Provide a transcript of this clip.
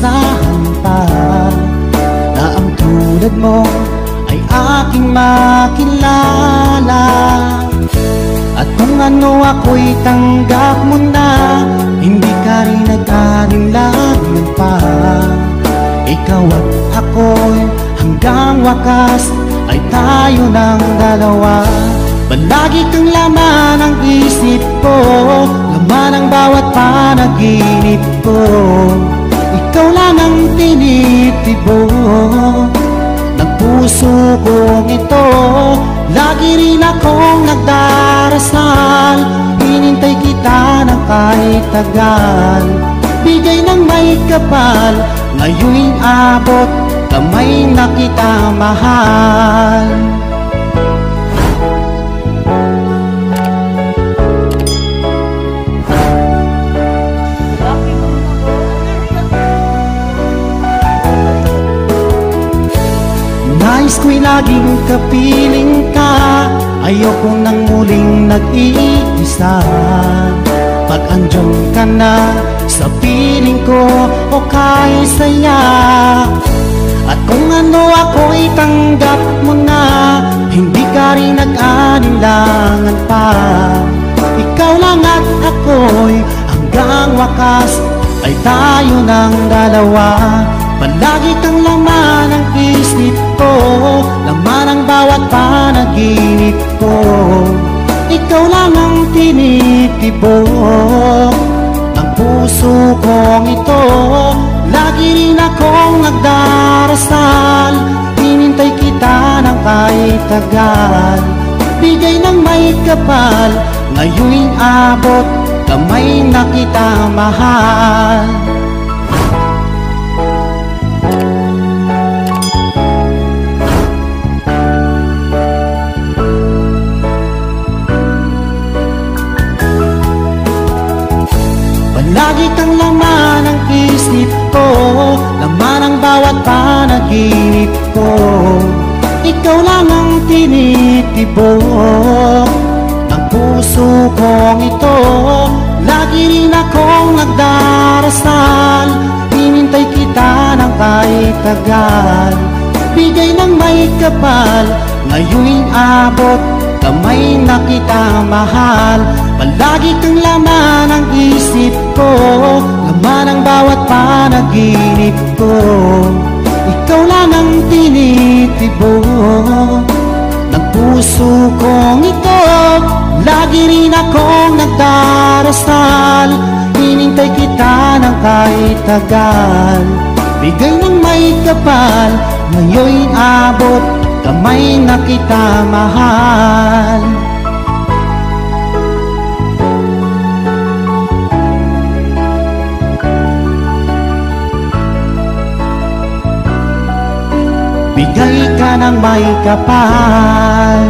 inaasahan pa na ang tulad mo ay aking makilala. At kung ano ako'y tanggap mo na, hindi ka rin nag-alinlangan pa. Ikaw at ako'y hanggang wakas ay tayo ng dalawa. Palagi kang laman ng isip ko, laman ng bawat panaginip ko. Ikaw lang ang tinitibo ng puso kong ito. Lagi rin akong nagdarasal, hinintay kita ng kahit tagal. Bigay ng may kapal, ngayon'y abot, kamay na kita mahal. Nais ko'y laging kapiling ka, ayoko nang muling nag-iisa. Pag andyan ka na sa piling ko, o kay saya. At kung ano ako'y tanggap mo na, hindi ka rin nag-alinlangan pa. Ikaw lang at ako'y hanggang wakas ay tayo ng dalawa. Palagi kang laman ng isip ko, laman ang bawat panaginip ko. Ikaw lang ang tinitibo ng puso kong ito. Lagi rin akong nagdarasal, hinintay kita ng kahit tagal. Bigay ng may kapal, ngayon'y abot, kamay na kita mahal. Lagi kang laman ng isip ko, laman ang bawat panaginip ko. Ikaw lang ang tinitibo ng puso kong ito. Lagi rin akong nagdarasal, hinintay kita ng kahit tagal. Bigay ng may kapal, ngayon'y abot, kamay na kita mahal. Palagi kang laman ng isip ko, laman ang bawat panaginip ko. Ikaw lang ang tinitibo ng puso kong ito. Lagi rin akong nagdarasal, hinintay kita ng kahit tagal. Bigay ng may kapal, ngayon'y abot, kamay na kita mahal. Bigay ka ng may kapal.